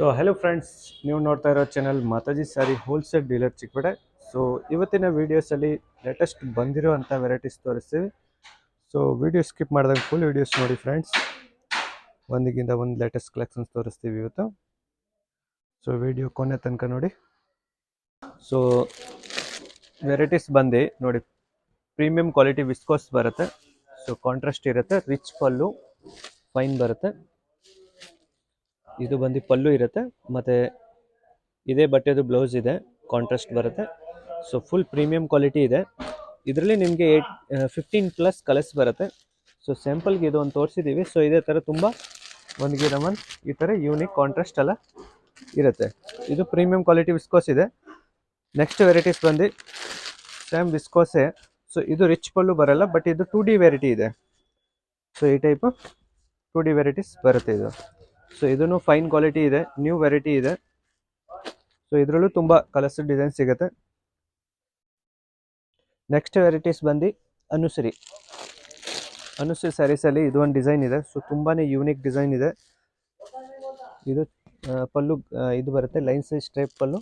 So hello friends, ನೀವು ನೋಡ್ತಾ ಇರೋ channel Mataji sari wholesale dealer Chickpet. So ಇವತ್ತಿನ ವೀಡಿಯೋಸಲ್ಲಿ ಲೇಟೆಸ್ಟ್ ಬಂದಿರೋವಂಥ ವೆರೈಟೀಸ್ ತೋರಿಸ್ತೀವಿ. ಸೊ ವಿಡಿಯೋ ಸ್ಕಿಪ್ ಮಾಡಿದಾಗ ಫುಲ್ ವೀಡಿಯೋಸ್ ನೋಡಿ ಫ್ರೆಂಡ್ಸ್. ಒಂದಿಗಿಂತ ಒಂದು ಲೇಟೆಸ್ಟ್ ಕಲೆಕ್ಷನ್ಸ್ ತೋರಿಸ್ತೀವಿ ಇವತ್ತು. ಸೊ ವಿಡಿಯೋ ಕೊನೆ ತನಕ ನೋಡಿ. ಸೊ ವೆರೈಟೀಸ್ ಬಂದು ನೋಡಿ, ಪ್ರೀಮಿಯಂ ಕ್ವಾಲಿಟಿ ವಿಸ್ಕೋಸ್ ಬರುತ್ತೆ. ಸೊ ಕಾಂಟ್ರಾಸ್ಟ್ ಇರುತ್ತೆ, ರಿಚ್ ಪಲ್ಲು, ಫೈನ್ ಬರುತ್ತೆ. ಇದು ಬಂದು ಪಲ್ಲು ಇರುತ್ತೆ, ಮತ್ತು ಇದೇ ಬಟ್ಟೆದು ಬ್ಲೌಸ್ ಇದೆ, ಕಾಂಟ್ರಾಸ್ಟ್ ಬರುತ್ತೆ. ಸೊ ಫುಲ್ ಪ್ರೀಮಿಯಂ ಕ್ವಾಲಿಟಿ ಇದೆ. ಇದರಲ್ಲಿ ನಿಮಗೆ 15+ ಕಲರ್ಸ್ ಬರುತ್ತೆ. ಸೊ ಸ್ಯಾಂಪಲ್ಗೆ ಇದು ಒಂದು ತೋರಿಸಿದ್ದೀವಿ. ಸೊ ಇದೇ ಥರ ತುಂಬ ಒಂದಿಗೆ ನಮನ್ ಈ ಥರ ಯೂನಿಕ್ ಕಾಂಟ್ರಾಸ್ಟ್ ಎಲ್ಲ ಇರುತ್ತೆ. ಇದು ಪ್ರೀಮಿಯಂ ಕ್ವಾಲಿಟಿ ವಿಸ್ಕೋಸ್ ಇದೆ. ನೆಕ್ಸ್ಟ್ ವೆರೈಟೀಸ್ ಬಂದು ಸೇಮ್ ವಿಸ್ಕೋಸೇ. ಸೊ ಇದು ರಿಚ್ ಪಲ್ಲು ಬರಲ್ಲ, ಬಟ್ ಇದು 2D ವೆರೈಟಿ ಇದೆ. ಸೊ ಈ ಟೈಪು 2D ವೆರೈಟೀಸ್ ಬರುತ್ತೆ ಇದು. ಸೊ ಇದನ್ನು ಫೈನ್ ಕ್ವಾಲಿಟಿ ಇದೆ, ನ್ಯೂ ವೆರೈಟಿ ಇದೆ. ಸೊ ಇದರಲ್ಲೂ ತುಂಬ ಕಲರ್ಸ್ ಡಿಸೈನ್ ಸಿಗುತ್ತೆ. ನೆಕ್ಸ್ಟ್ ವೆರೈಟೀಸ್ ಬಂದು ಅನುಸರಿ ಸ್ಯಾರೀಸಲ್ಲಿ ಇದು ಒಂದು ಡಿಸೈನ್ ಇದೆ. ಸೊ ತುಂಬಾ ಯೂನಿಕ್ ಡಿಸೈನ್ ಇದೆ. ಇದು ಪಲ್ಲು ಇದು ಬರುತ್ತೆ, ಲೈನ್ ಸೈಜ್ ಸ್ಟ್ರೈಪ್ ಪಲ್ಲು.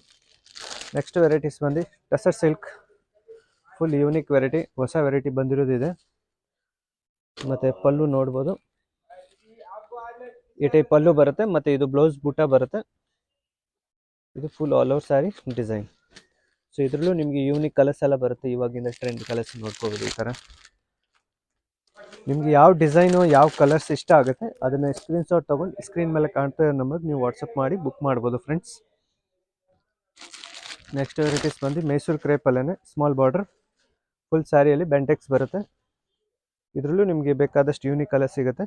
ನೆಕ್ಸ್ಟ್ ವೆರೈಟೀಸ್ ಬಂದು tussar silk, full unique variety, ಹೊಸ ವೆರೈಟಿ ಬಂದಿರೋದಿದೆ. ಮತ್ತು ಪಲ್ಲು ನೋಡ್ಬೋದು, ಈ ಟೈಪ್ ಪಲ್ಲು ಬರುತ್ತೆ. ಮತ್ತು ಇದು ಬ್ಲೌಸ್ ಬೂಟ ಬರುತ್ತೆ. ಇದು full all over sari design. So ಇದರಲ್ಲೂ ನಿಮಗೆ ಯೂನಿಕ್ ಕಲರ್ಸ್ ಎಲ್ಲ ಬರುತ್ತೆ. ಇವಾಗಿನ ಟ್ರೆಂಡ್ ಕಲರ್ಸ್ ನೋಡ್ಕೋಬೋದು. ಈ ಥರ ನಿಮಗೆ ಯಾವ ಡಿಸೈನು, ಯಾವ ಕಲರ್ಸ್ ಇಷ್ಟ ಆಗುತ್ತೆ ಅದನ್ನು ಸ್ಕ್ರೀನ್ಶಾಟ್ ತೊಗೊಂಡು ಸ್ಕ್ರೀನ್ ಮೇಲೆ ಕಾಣ್ತಾ ಇರೋ ನಂಬರ್ ನೀವು ವಾಟ್ಸಪ್ ಮಾಡಿ ಬುಕ್ ಮಾಡ್ಬೋದು ಫ್ರೆಂಡ್ಸ್. ನೆಕ್ಸ್ಟ್ ವೆರೈಟೀಸ್ ಬಂದು ಮೈಸೂರು ಕ್ರೇಪಲ್ಲೇ ಸ್ಮಾಲ್ ಬಾರ್ಡರ್, ಫುಲ್ ಸ್ಯಾರಿಯಲ್ಲಿ ಬೆಂಟೆಕ್ಸ್ ಬರುತ್ತೆ. ಇದರಲ್ಲೂ ನಿಮಗೆ ಬೇಕಾದಷ್ಟು ಯೂನಿಕ್ ಕಲರ್ ಸಿಗುತ್ತೆ.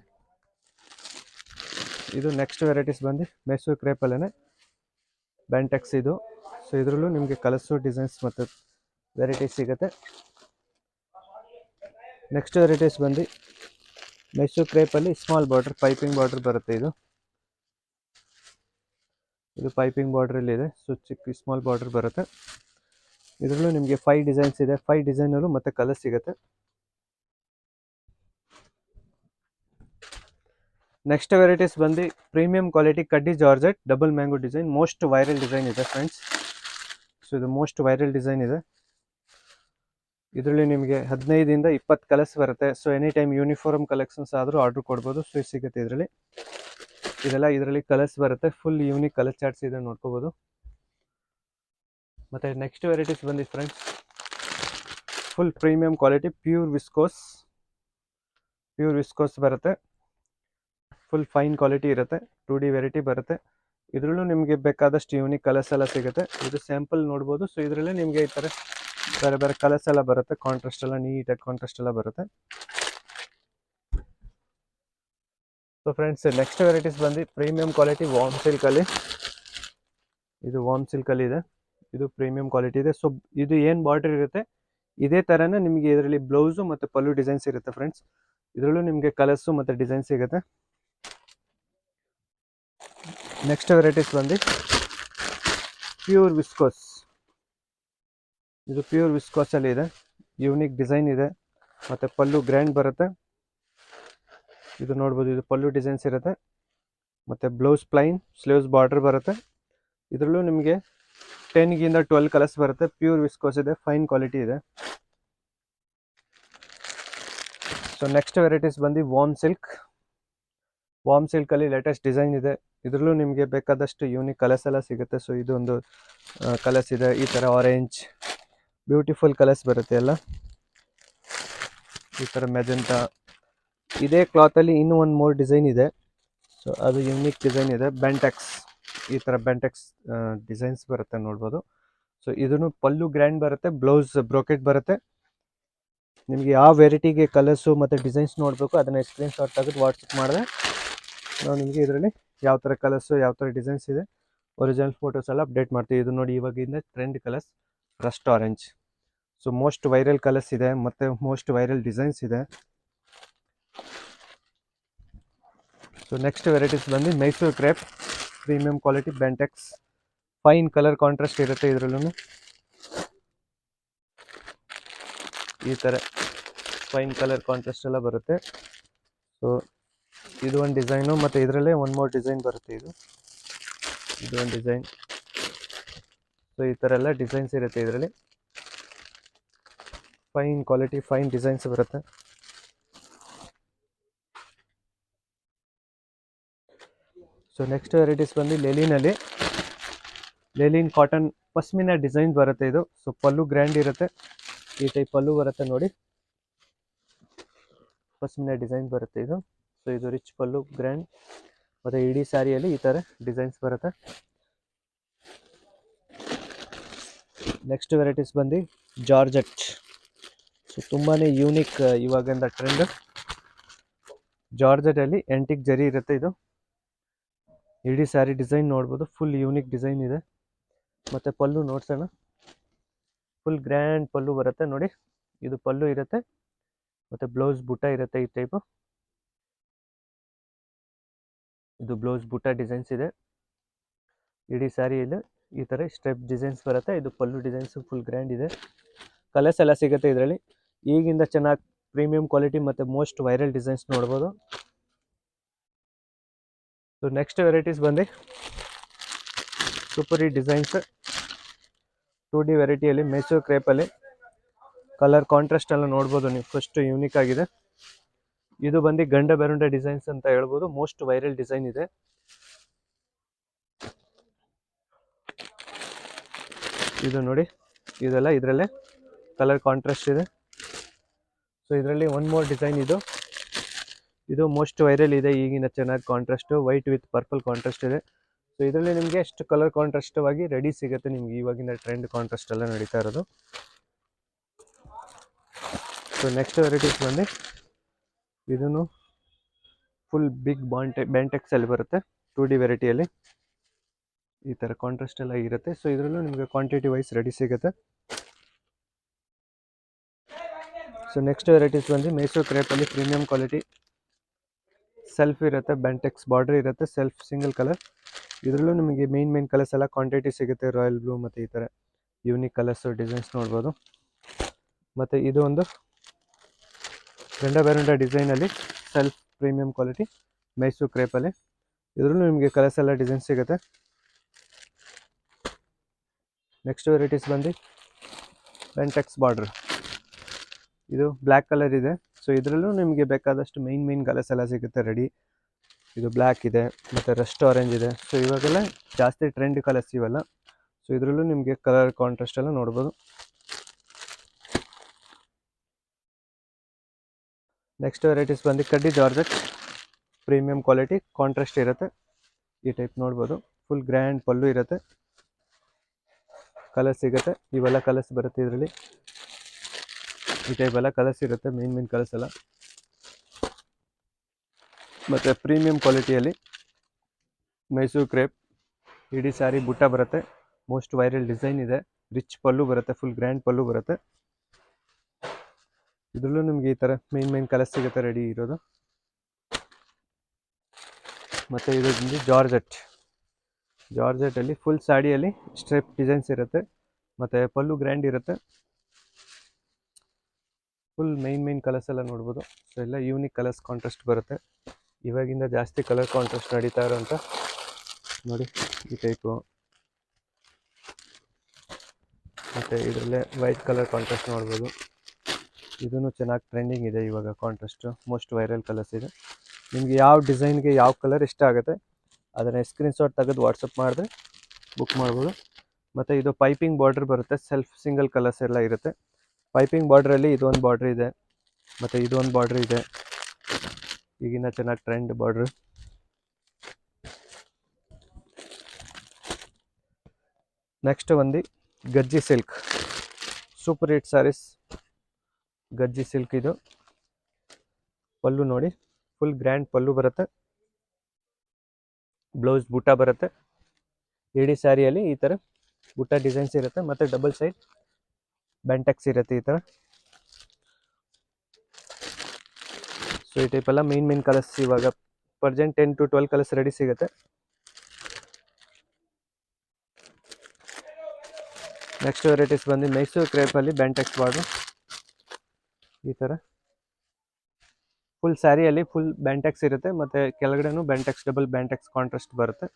ಇದು ನೆಕ್ಸ್ಟ್ ವೆರೈಟೀಸ್ ಬಂದು ಮೈಸೂರು ಕ್ರೇಪಲ್ಲೇ ಬೆಂಟೆಕ್ಸ್ ಇದು. ಸೊ ಇದರಲ್ಲೂ ನಿಮಗೆ ಕಲರ್ಸು, ಡಿಸೈನ್ಸ್ ಮತ್ತು ವೆರೈಟೀಸ್ ಸಿಗುತ್ತೆ. ನೆಕ್ಸ್ಟ್ ವೆರೈಟೀಸ್ ಬಂದು ಮೈಸೂರು ಕ್ರೇಪಲ್ಲಿ ಸ್ಮಾಲ್ ಬಾರ್ಡರ್, ಪೈಪಿಂಗ್ ಬಾರ್ಡರ್ ಬರುತ್ತೆ. ಇದು ಪೈಪಿಂಗ್ ಬಾರ್ಡ್ರಲ್ಲಿ ಇದೆ. ಸೊ ಚಿಕ್ಕ ಸ್ಮಾಲ್ ಬಾರ್ಡರ್ ಬರುತ್ತೆ. ಇದರಲ್ಲೂ ನಿಮಗೆ 5 ಡಿಸೈನ್ಸ್ ಇದೆ. 5 ಡಿಸೈನಲ್ಲೂ ಮತ್ತು ಕಲರ್ ಸಿಗುತ್ತೆ. ನೆಕ್ಸ್ಟ್ ವೆರೈಟೀಸ್ ಬಂದು ಪ್ರೀಮಿಯಂ ಕ್ವಾಲಿಟಿ ಕಡ್ಡಿ georgette double mango design, most viral design ಇದೆ ಫ್ರೆಂಡ್ಸ್. ಸೊ ಇದು ಮೋಸ್ಟ್ ವೈರಲ್ ಡಿಸೈನ್ ಇದೆ. ಇದರಲ್ಲಿ ನಿಮಗೆ 15 to 20 ಕಲರ್ಸ್ ಬರುತ್ತೆ. So any time uniform collections ಆದರೂ ಆರ್ಡ್ರ್ ಕೊಡ್ಬೋದು. ಸೊ ಸಿಗುತ್ತೆ ಇದರಲ್ಲಿ. ಇದರಲ್ಲಿ ಕಲರ್ಸ್ ಬರುತ್ತೆ. ಫುಲ್ ಯೂನಿಕ್ ಕಲರ್ ಚಾರ್ಟ್ಸ್ ಇದೆ, ನೋಡ್ಕೋಬೋದು. ಮತ್ತು ನೆಕ್ಸ್ಟ್ ವೆರೈಟೀಸ್ ಬಂದು friends full premium quality pure viscose ಬರುತ್ತೆ. ಫುಲ್ ಫೈನ್ ಕ್ವಾಲಿಟಿ ಇರುತ್ತೆ. 2D ವೆರೈಟಿ ಬರುತ್ತೆ. ಇದರಲ್ಲೂ ನಿಮಗೆ ಬೇಕಾದಷ್ಟು ಯೂನಿಕ್ ಕಲರ್ಸ್ ಎಲ್ಲ ಸಿಗುತ್ತೆ. ಇದು ಸ್ಯಾಂಪಲ್ ನೋಡ್ಬೋದು. ಸೊ ಇದರಲ್ಲೇ ನಿಮಗೆ ಈ ಥರ ಬೇರೆ ಬೇರೆ ಕಲರ್ಸ್ ಎಲ್ಲ ಬರುತ್ತೆ. ಕಾಂಟ್ರಾಸ್ಟ್ ಎಲ್ಲ ನೀಟಾಗಿ ಕಾಂಟ್ರಾಸ್ಟ್ ಎಲ್ಲ ಬರುತ್ತೆ. ಸೊ ಫ್ರೆಂಡ್ಸ್ ನೆಕ್ಸ್ಟ್ ವೆರೈಟೀಸ್ ಬಂದು ಪ್ರೀಮಿಯಂ ಕ್ವಾಲಿಟಿ ವಾರ್ಮ್ ಸಿಲ್ಕಲ್ಲಿ. ಇದು ವಾರ್ಮ್ ಸಿಲ್ಕಲ್ಲಿ ಇದೆ. ಇದು ಪ್ರೀಮಿಯಂ ಕ್ವಾಲಿಟಿ ಇದೆ. ಸೊ ಇದು ಏನು ಬಾರ್ಡರ್ ಇರುತ್ತೆ ಇದೇ ಥರನೇ ನಿಮಗೆ ಇದರಲ್ಲಿ ಬ್ಲೌಸು ಮತ್ತು ಪಲ್ಲು ಡಿಸೈನ್ಸ್ ಇರುತ್ತೆ ಫ್ರೆಂಡ್ಸ್. ಇದರಲ್ಲೂ ನಿಮಗೆ ಕಲರ್ಸು ಮತ್ತು ಡಿಸೈನ್ ಸಿಗುತ್ತೆ. ನೆಕ್ಸ್ಟ್ ವೆರೈಟೀಸ್ ಬಂದು ಪ್ಯೂರ್ ವಿಸ್ಕೋಸ್. ಇದು ಪ್ಯೂರ್ ವಿಸ್ಕೋಸಲ್ಲಿ ಇದೆ. ಯೂನಿಕ್ ಡಿಸೈನ್ ಇದೆ ಮತ್ತು ಪಲ್ಲು ಗ್ರ್ಯಾಂಡ್ ಬರುತ್ತೆ. ಇದು ನೋಡ್ಬೋದು, ಇದು ಪಲ್ಲು ಡಿಸೈನ್ಸ್ ಇರುತ್ತೆ. ಮತ್ತು ಬ್ಲೌಸ್ ಪ್ಲೈನ್, ಸ್ಲೀವ್ಸ್ ಬಾರ್ಡರ್ ಬರುತ್ತೆ. ಇದರಲ್ಲೂ ನಿಮಗೆ 10 to 12 ಕಲರ್ಸ್ ಬರುತ್ತೆ. ಪ್ಯೂರ್ ವಿಸ್ಕೋಸ್ ಇದೆ, ಫೈನ್ ಕ್ವಾಲಿಟಿ ಇದೆ. ಸೊ ನೆಕ್ಸ್ಟ್ ವೆರೈಟೀಸ್ ಬಂದು ವಾರ್ಮ್ ಸಿಲ್ಕಲ್ಲಿ ಲೇಟೆಸ್ಟ್ ಡಿಸೈನ್ ಇದೆ. ಇದರಲ್ಲೂ ನಿಮಗೆ ಬೇಕಾದಷ್ಟು ಯೂನಿಕ್ ಕಲರ್ಸ್ ಎಲ್ಲ ಸಿಗುತ್ತೆ. ಸೊ ಇದೊಂದು ಕಲರ್ಸ್ ಇದೆ, ಈ ಥರ ಆರೆಂಜ್ ಬ್ಯೂಟಿಫುಲ್ ಕಲರ್ಸ್ ಬರುತ್ತೆ ಎಲ್ಲ. ಈ ಥರ ಮೆಜೆಂಟಾ. ಇದೇ ಕ್ಲಾತಲ್ಲಿ ಇನ್ನೂ ಒಂದು 3 ಡಿಸೈನ್ ಇದೆ. ಸೊ ಅದು ಯೂನಿಕ್ ಡಿಸೈನ್ ಇದೆ. ಬೆಂಟೆಕ್ಸ್, ಈ ಥರ ಬೆಂಟೆಕ್ಸ್ ಡಿಸೈನ್ಸ್ ಬರುತ್ತೆ, ನೋಡ್ಬೋದು. ಸೊ ಇದನ್ನು ಪಲ್ಲು ಗ್ರ್ಯಾಂಡ್ ಬರುತ್ತೆ, ಬ್ಲೌಸ್ ಬ್ರೋಕೆಟ್ ಬರುತ್ತೆ. ನಿಮಗೆ ಯಾವ ವೆರೈಟಿಗೆ ಕಲರ್ಸು ಮತ್ತು ಡಿಸೈನ್ಸ್ ನೋಡಬೇಕು ಅದನ್ನು ಸ್ಕ್ರೀನ್ಶಾಟ್ ತೆಗೆದು ವಾಟ್ಸಪ್ ಮಾಡಿದ್ರೆ ನಾವು ನಿಮಗೆ ಇದರಲ್ಲಿ ಯಾವ ಥರ ಕಲರ್ಸು, ಯಾವ ಥರ ಡಿಸೈನ್ಸ್ ಇದೆ, ಒರಿಜಿನಲ್ ಫೋಟೋಸ್ ಎಲ್ಲ ಅಪ್ಡೇಟ್ ಮಾಡ್ತೀವಿ. ಇದು ನೋಡಿ, ಇವಾಗಿಂದ trend colours rust orange. So most viral colours ಇದೆ ಮತ್ತು ಮೋಸ್ಟ್ ವೈರಲ್ ಡಿಸೈನ್ಸ್ ಇದೆ. ಸೊ ನೆಕ್ಸ್ಟ್ ವೆರೈಟೀಸ್ ಬಂದು Mysuru crepe premium quality Bentex, fine colour contrast ಇರುತ್ತೆ. ಇದರಲ್ಲೂ ಈ ಥರ ಫೈನ್ ಕಲರ್ ಕಾಂಟ್ರಾಸ್ಟ್ ಎಲ್ಲ ಬರುತ್ತೆ. ಸೊ ಇದು ಒಂದು ಡಿಸೈನು ಮತ್ತು ಇದರಲ್ಲೇ ಒಂದು ಮೋರ್ ಡಿಸೈನ್ ಬರುತ್ತೆ. ಇದು ಇದು ಒಂದು ಡಿಸೈನ್. ಸೊ ಈ ಥರ ಎಲ್ಲ ಡಿಸೈನ್ಸ್ ಇರುತ್ತೆ ಇದರಲ್ಲಿ. ಫೈನ್ ಕ್ವಾಲಿಟಿ ಫೈನ್ ಡಿಸೈನ್ಸ್ ಬರುತ್ತೆ. ಸೊ ನೆಕ್ಸ್ಟ್ ವೆರೈಟೀಸ್ ಬಂದು ಲೆಲಿನಲ್ಲಿ, ಲೆಲಿನ್ ಕಾಟನ್ ಪಶ್ಮಿನಾ ಡಿಸೈನ್ ಬರುತ್ತೆ ಇದು. ಸೊ ಪಲ್ಲು ಗ್ರ್ಯಾಂಡ್ ಇರುತ್ತೆ, ಈ ಟೈಪ್ ಪಲ್ಲು ಬರುತ್ತೆ ನೋಡಿ, ಪಶ್ಮಿನಾ ಡಿಸೈನ್ ಬರುತ್ತೆ ಇದು. ಸೊ ಇದು ರಿಚ್ ಪಲ್ಲು ಗ್ರ್ಯಾಂಡ್, ಮತ್ತು ಇಡೀ ಸ್ಯಾರಿಯಲ್ಲಿ ಈ ಥರ ಡಿಸೈನ್ಸ್ ಬರುತ್ತೆ. ನೆಕ್ಸ್ಟ್ ವೆರೈಟೀಸ್ ಬಂದು ಜಾರ್ಜೆಟ್. ಸೊ ತುಂಬಾ ಯೂನಿಕ್ ಇವಾಗಿಂದ ಟ್ರೆಂಡ್. ಜಾರ್ಜೆಟಲ್ಲಿ ಎಂಟಿಕ್ ಜರಿ ಇರುತ್ತೆ ಇದು. ಇಡೀ ಸ್ಯಾರಿ ಡಿಸೈನ್ ನೋಡ್ಬೋದು, ಫುಲ್ ಯೂನಿಕ್ ಡಿಸೈನ್ ಇದೆ. ಮತ್ತು ಪಲ್ಲು ನೋಡ್ಸೋಣ, ಫುಲ್ ಗ್ರ್ಯಾಂಡ್ ಪಲ್ಲು ಬರುತ್ತೆ ನೋಡಿ. ಇದು ಪಲ್ಲು ಇರುತ್ತೆ, ಮತ್ತು ಬ್ಲೌಸ್ ಬುಟ್ಟ ಇರುತ್ತೆ ಈ ಟೈಪು. ಇದು ಬ್ಲೌಸ್ ಬುಟ್ಟ ಡಿಸೈನ್ಸ್ ಇದೆ. ಇಡೀ ಸ್ಯಾರಿಯಲ್ಲಿ ಈ ಥರ ಸ್ಟೆಪ್ ಡಿಸೈನ್ಸ್ ಬರುತ್ತೆ. ಇದು ಪಲ್ಲು ಡಿಸೈನ್ಸ್ ಫುಲ್ ಗ್ರ್ಯಾಂಡ್ ಇದೆ. ಕಲರ್ಸ್ ಎಲ್ಲ ಸಿಗುತ್ತೆ ಇದರಲ್ಲಿ. ಈಗಿಂದ ಚೆನ್ನಾಗಿ ಪ್ರೀಮಿಯಂ ಕ್ವಾಲಿಟಿ ಮತ್ತು ಮೋಸ್ಟ್ ವೈರಲ್ ಡಿಸೈನ್ಸ್ ನೋಡ್ಬೋದು. ಸೊ ನೆಕ್ಸ್ಟ್ ವೆರೈಟೀಸ್ ಬಂದು ಸೂಪರ್ ಈ ಡಿಸೈನ್ಸ್ 2D ವೆರೈಟಿಯಲ್ಲಿ ಮೈಸೂರು ಕ್ರೇಪಲ್ಲಿ ಕಲರ್ ಕಾಂಟ್ರಾಸ್ಟ್ ಎಲ್ಲ ನೋಡ್ಬೋದು ನೀವು. ಫಸ್ಟ್ ಯೂನಿಕ್ ಆಗಿದೆ. ಇದು ಬಂದು ಗಂಡ ಬೆರುಂಡ ಡಿಸೈನ್ಸ್ ಅಂತ ಹೇಳ್ಬೋದು, ಮೋಸ್ಟ್ ವೈರಲ್ ಡಿಸೈನ್ ಇದೆ. ಇದು ನೋಡಿ, ಇದೆಲ್ಲ ಇದರಲ್ಲೇ ಕಲರ್ ಕಾಂಟ್ರಾಸ್ಟ್ ಇದೆ. ಸೊ ಇದರಲ್ಲಿ ಒನ್ ಮೋರ್ ಡಿಸೈನ್ ಇದು ಮೋಸ್ಟ್ ವೈರಲ್ ಇದೆ ಈಗಿನ, ಚೆನ್ನಾಗಿ contrast white with purple contrast ಇದೆ. ಸೊ ಇದರಲ್ಲಿ ನಿಮಗೆ ಎಷ್ಟು ಕಲರ್ ಕಾಂಟ್ರಾಸ್ಟವಾಗಿ ರೆಡಿ ಸಿಗುತ್ತೆ ನಿಮ್ಗೆ. ಇವಾಗಿನ ಟ್ರೆಂಡ್ ಕಾಂಟ್ರಾಸ್ಟ್ ಎಲ್ಲ ನಡೀತಾ ಇರೋದು. ಸೊ ನೆಕ್ಸ್ಟ್ ವೆರೈಟೀಸ್ ಬಂದು ಇದನ್ನು ಫುಲ್ ಬಿಗ್ ಬ್ಯಾಂಟೆಕ್ಸ್ ಅಲ್ಲಿ ಬರುತ್ತೆ 2D ವೆರೈಟಿಯಲ್ಲಿ. ಈ ಥರ ಕಾಂಟ್ರಾಸ್ಟ್ ಎಲ್ಲ ಇರುತ್ತೆ. ಸೊ ಇದರಲ್ಲೂ ನಿಮಗೆ ಕ್ವಾಂಟಿಟಿ ವೈಸ್ ರೆಡಿ ಸಿಗುತ್ತೆ. ಸೊ ನೆಕ್ಸ್ಟ್ ವೆರೈಟೀಸ್ ಬಂದು ಮೈಸೂರು ಕ್ರೇಪಲ್ಲಿ ಪ್ರೀಮಿಯಂ ಕ್ವಾಲಿಟಿ ಸೆಲ್ಫ್ ಇರುತ್ತೆ, ಬ್ಯಾಂಟೆಕ್ಸ್ ಬಾರ್ಡರ್ ಇರುತ್ತೆ, ಸೆಲ್ಫ್ ಸಿಂಗಲ್ ಕಲರ್. ಇದರಲ್ಲೂ ನಿಮಗೆ ಮೇನ್ ಕಲರ್ಸ್ ಎಲ್ಲ ಕ್ವಾಂಟಿಟಿ ಸಿಗುತ್ತೆ. ರಾಯಲ್ ಬ್ಲೂ ಮತ್ತು ಈ ಥರ ಯೂನಿಕ್ ಕಲರ್ಸ್ ಡಿಸೈನ್ಸ್ ನೋಡ್ಬೋದು. ಮತ್ತು ಇದು ಒಂದು ಗಂಡ ಬೆರುಂಡ ಡಿಸೈನಲ್ಲಿ ಸೆಲ್ಫ್ ಪ್ರೀಮಿಯಂ ಕ್ವಾಲಿಟಿ ಮೈಸೂರು ಕ್ರೇಪಲ್ಲಿ. ಇದರಲ್ಲೂ ನಿಮಗೆ ಕಲರ್ಸ್ ಎಲ್ಲ ಡಿಸೈನ್ ಸಿಗುತ್ತೆ. ನೆಕ್ಸ್ಟ್ ವೆರೈಟೀಸ್ ಬಂದು ಬ್ಯಾಂಟೆಕ್ಸ್ ಬಾರ್ಡರ್. ಇದು ಬ್ಲ್ಯಾಕ್ ಕಲರ್ ಇದೆ. ಸೊ ಇದರಲ್ಲೂ ನಿಮಗೆ ಬೇಕಾದಷ್ಟು ಮೇನ್ ಕಲರ್ಸ್ ಎಲ್ಲ ಸಿಗುತ್ತೆ ರೆಡಿ. ಇದು ಬ್ಲ್ಯಾಕ್ ಇದೆ, ಮತ್ತು ರಸ್ಟ್ ಆರೆಂಜ್ ಇದೆ. ಸೊ ಇವಾಗೆಲ್ಲ ಜಾಸ್ತಿ ಟ್ರೆಂಡ್ ಕಲರ್ಸ್ ಇವೆಲ್ಲ. ಸೊ ಇದರಲ್ಲೂ ನಿಮಗೆ ಕಲರ್ ಕಾಂಟ್ರಾಸ್ಟ್ ಎಲ್ಲ ನೋಡ್ಬೋದು. ನೆಕ್ಸ್ಟ್ ವೆರೈಟೀಸ್ ಬಂದು ಕಡ್ಡಿ ಜಾರ್ಜೆಟ್ ಪ್ರೀಮಿಯಂ ಕ್ವಾಲಿಟಿ ಕಾಂಟ್ರಾಸ್ಟ್ ಇರುತ್ತೆ. ಈ ಟೈಪ್ ನೋಡ್ಬೋದು, ಫುಲ್ ಗ್ರ್ಯಾಂಡ್ ಪಲ್ಲು ಇರುತ್ತೆ, ಕಲರ್ ಸಿಗುತ್ತೆ. ಇವೆಲ್ಲ ಕಲರ್ಸ್ ಬರುತ್ತೆ ಇದರಲ್ಲಿ. ಈ ಟೈಪ್ ಎಲ್ಲ ಕಲರ್ಸ್ ಇರುತ್ತೆ, ಮೇನ್ ಕಲರ್ಸ್ ಎಲ್ಲ. ಮತ್ತು ಪ್ರೀಮಿಯಂ ಕ್ವಾಲಿಟಿಯಲ್ಲಿ ಮೈಸೂರು ಕ್ರೇಪ್ ಇಡೀ ಸ್ಯಾರಿ ಬುಟ್ಟ ಬರುತ್ತೆ, ಮೋಸ್ಟ್ ವೈರಲ್ ಡಿಸೈನ್ ಇದೆ. ರಿಚ್ ಪಲ್ಲು ಬರುತ್ತೆ, ಫುಲ್ ಗ್ರ್ಯಾಂಡ್ ಪಲ್ಲು ಬರುತ್ತೆ. ಇದರಲ್ಲೂ ನಿಮಗೆ ಈ ಥರ ಮೇನ್ ಕಲರ್ಸ್ ಸಿಗುತ್ತೆ ರೆಡಿ ಇರೋದು. ಮತ್ತು ಇದು ಬಂದು ಜಾರ್ಜೆಟಲ್ಲಿ ಫುಲ್ ಸ್ಯಾರಿಯಲ್ಲಿ ಸ್ಟ್ರೆಪ್ ಡಿಸೈನ್ಸ್ ಇರುತ್ತೆ, ಮತ್ತು ಪಲ್ಲು ಗ್ರ್ಯಾಂಡ್ ಇರುತ್ತೆ. ಫುಲ್ ಮೇನ್ ಕಲರ್ಸ್ ಎಲ್ಲ ನೋಡ್ಬೋದು. ಸೊ ಎಲ್ಲ ಯೂನಿಕ್ ಕಲರ್ಸ್ ಕಾಂಟ್ರಾಸ್ಟ್ ಬರುತ್ತೆ. ಇವಾಗಿಂದ ಜಾಸ್ತಿ ಕಲರ್ ಕಾಂಟ್ರಾಸ್ಟ್ ನಡೀತಾ ಇರೋಂಥ ನೋಡಿ ಈ ಟೈಪು. ಮತ್ತು ಇದರಲ್ಲೇ ವೈಟ್ ಕಲರ್ ಕಾಂಟ್ರಾಸ್ಟ್ ನೋಡ್ಬೋದು. ಇದೂ ಚೆನ್ನಾಗಿ ಟ್ರೆಂಡಿಂಗ್ ಇದೆ ಇವಾಗ ಕಾಂಟ್ರಾಸ್ಟು, ಮೋಸ್ಟ್ ವೈರಲ್ ಕಲರ್ಸ್ ಇದೆ. ನಿಮಗೆ ಯಾವ ಡಿಸೈನ್ಗೆ ಯಾವ ಕಲರ್ ಇಷ್ಟ ಆಗುತ್ತೆ ಅದನ್ನು ಸ್ಕ್ರೀನ್ಶಾಟ್ ತೆಗೆದು ವಾಟ್ಸಪ್ ಮಾಡಿದ್ರೆ ಬುಕ್ ಮಾಡ್ಬೋದು. ಮತ್ತು ಇದು ಪೈಪಿಂಗ್ ಬಾರ್ಡ್ರ್ ಬರುತ್ತೆ, ಸೆಲ್ಫ್ ಸಿಂಗಲ್ ಕಲರ್ಸ್ ಎಲ್ಲ ಇರುತ್ತೆ. ಪೈಪಿಂಗ್ ಬಾರ್ಡ್ರಲ್ಲಿ ಇದೊಂದು ಬಾರ್ಡ್ರ್ ಇದೆ, ಮತ್ತು ಇದೊಂದು ಬಾರ್ಡ್ರ್ ಇದೆ. ಈಗಿನ ಚೆನ್ನಾಗಿ ಟ್ರೆಂಡ್ ಬಾರ್ಡ್ರ್. ನೆಕ್ಸ್ಟ್ ಒಂದು gaji silk super hit saris. Gaji silk ಇದು ಪಲ್ಲು ನೋಡಿ, ಫುಲ್ ಗ್ರ್ಯಾಂಡ್ ಪಲ್ಲು ಬರುತ್ತೆ, ಬ್ಲೌಸ್ ಬುಟ್ಟ ಬರುತ್ತೆ. ಇಡೀ ಸ್ಯಾರಿಯಲ್ಲಿ ಈ ಥರ ಬುಟ್ಟ ಡಿಸೈನ್ಸ್ ಇರುತ್ತೆ, ಮತ್ತು ಡಬಲ್ ಸೈಡ್ ಬ್ಯಾಂಟೆಕ್ಸ್ ಇರುತ್ತೆ ಈ ಥರ. ಸೊ ಈ ಟೈಪ್ ಎಲ್ಲ ಮೇನ್ ಕಲರ್ಸ್ ಇವಾಗ ಪ್ರೆಸೆಂಟ್ 10 to 12 ಕಲರ್ಸ್ ರೆಡಿ ಸಿಗುತ್ತೆ. ನೆಕ್ಸ್ಟ್ ವೆರೈಟೀಸ್ ಬಂದು ಮೈಸೂರು ಕ್ರೇಪಲ್ಲಿ ಬ್ಯಾಂಟೆಕ್ಸ್ ಬಾರ್ಡ್ರು. ಈ ಥರ ಫುಲ್ ಸ್ಯಾರಿಯಲ್ಲಿ ಫುಲ್ ಬ್ಯಾಂಟೆಕ್ಸ್ ಇರುತ್ತೆ, ಮತ್ತು ಕೆಳಗಡೆನೂ ಬ್ಯಾಂಟೆಕ್ಸ್ ಡಬಲ್ ಬ್ಯಾಂಟೆಕ್ಸ್ ಕಾಂಟ್ರಾಸ್ಟ್ ಬರುತ್ತೆ.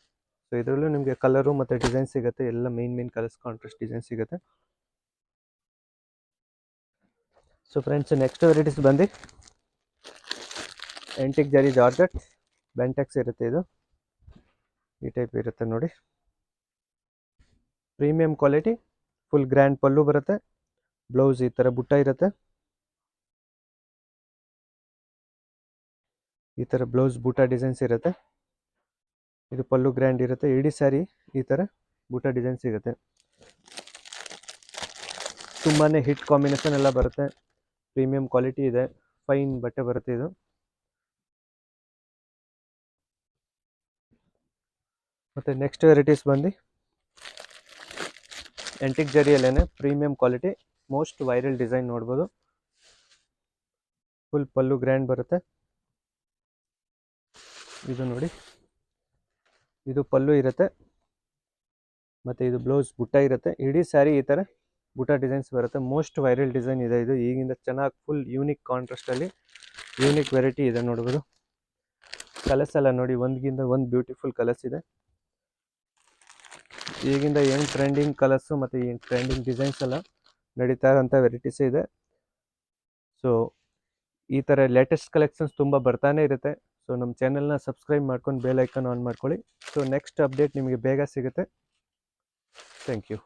ಸೊ ಇದರಲ್ಲೂ ನಿಮಗೆ ಕಲರು ಮತ್ತು ಡಿಸೈನ್ ಸಿಗುತ್ತೆ, ಎಲ್ಲ ಮೇನ್ ಕಲರ್ಸ್ ಕಾಂಟ್ರಾಸ್ಟ್ ಡಿಸೈನ್ ಸಿಗುತ್ತೆ. ಸೊ ಫ್ರೆಂಡ್ಸ್, ನೆಕ್ಸ್ಟ್ ವೆರೈಟೀಸ್ ಬಂದು ಆಂಟಿಕ್ ಜರಿ ಜಾರ್ಜೆಟ್ ಬೆಂಟೆಕ್ಸ್ ಇರುತ್ತೆ. ಇದು ಈ ಟೈಪ್ ಇರುತ್ತೆ ನೋಡಿ, ಪ್ರೀಮಿಯಂ ಕ್ವಾಲಿಟಿ, ಫುಲ್ ಗ್ರ್ಯಾಂಡ್ ಪಲ್ಲು ಬರುತ್ತೆ, ಬ್ಲೌಸ್ ಈ ಥರ ಬುಟ್ಟ ಇರುತ್ತೆ. ಈ ಥರ ಬ್ಲೌಸ್ ಬೂಟ ಡಿಸೈನ್ಸ್ ಇರುತ್ತೆ. ಇದು ಪಲ್ಲು ಗ್ರ್ಯಾಂಡ್ ಇರುತ್ತೆ. ಇಡೀ ಸ್ಯಾರಿ ಈ ಥರ ಬೂಟ ಡಿಸೈನ್ ಸಿಗುತ್ತೆ. ತುಂಬಾ ಹಿಟ್ ಕಾಂಬಿನೇಷನ್ ಎಲ್ಲ ಬರುತ್ತೆ, ಪ್ರೀಮಿಯಂ ಕ್ವಾಲಿಟಿ ಇದೆ, ಫೈನ್ ಬಟ್ಟೆ ಬರುತ್ತೆ ಇದು. ಮತ್ತು ನೆಕ್ಸ್ಟ್ ವೆರೈಟೀಸ್ ಬಂದು ಆಂಟಿಕ್ ಜರಿಯಲ್ಲೇ premium quality, most viral design ನೋಡ್ಬೋದು. ಫುಲ್ ಪಲ್ಲು ಗ್ರ್ಯಾಂಡ್ ಬರುತ್ತೆ. ಇದು ನೋಡಿ, ಇದು ಪಲ್ಲು ಇರುತ್ತೆ ಮತ್ತು ಇದು ಬ್ಲೌಸ್ ಬುಟ್ಟ ಇರುತ್ತೆ. ಇಡೀ ಸ್ಯಾರಿ ಈ ಥರ ಬುಟ್ಟ ಡಿಸೈನ್ಸ್ ಬರುತ್ತೆ. ಮೋಸ್ಟ್ ವೈರಲ್ ಡಿಸೈನ್ ಇದೆ ಇದು. ಈಗಿಂದ ಚೆನ್ನಾಗಿ ಫುಲ್ ಯೂನಿಕ್ ಕಾಂಟ್ರಾಸ್ಟಲ್ಲಿ ಯೂನಿಕ್ ವೆರೈಟಿ ಇದೆ ನೋಡ್ಬೋದು. ಕಲರ್ಸ್ ಎಲ್ಲ ನೋಡಿ, ಒಂದ್ಗಿಂತ ಒಂದು ಬ್ಯೂಟಿಫುಲ್ ಕಲರ್ಸ್ ಇದೆ. ಈಗಿಂದ ಏನು ಟ್ರೆಂಡಿಂಗ್ ಕಲರ್ಸು ಮತ್ತು ಏನು ಟ್ರೆಂಡಿಂಗ್ ಡಿಸೈನ್ಸ್ ಎಲ್ಲ ನಡೀತಾ ಇರೋಂಥ ವೆರೈಟೀಸ್ ಇದೆ. ಸೊ ಈ ಥರ ಲೇಟೆಸ್ಟ್ ಕಲೆಕ್ಷನ್ಸ್ ತುಂಬ ಬರ್ತಾನೆ ಇರುತ್ತೆ. ಸೊ ನಮ್ಮ ಚಾನೆಲ್ನ ಸಬ್ಸ್ಕ್ರೈಬ್ ಮಾಡ್ಕೊಂಡು ಬೆಲ್ ಐಕಾನ್ ಆನ್ ಮಾಡ್ಕೊಳ್ಳಿ. ಸೊ ನೆಕ್ಸ್ಟ್ ಅಪ್ಡೇಟ್ ನಿಮಗೆ ಬೇಗ ಸಿಗುತ್ತೆ. Thank you.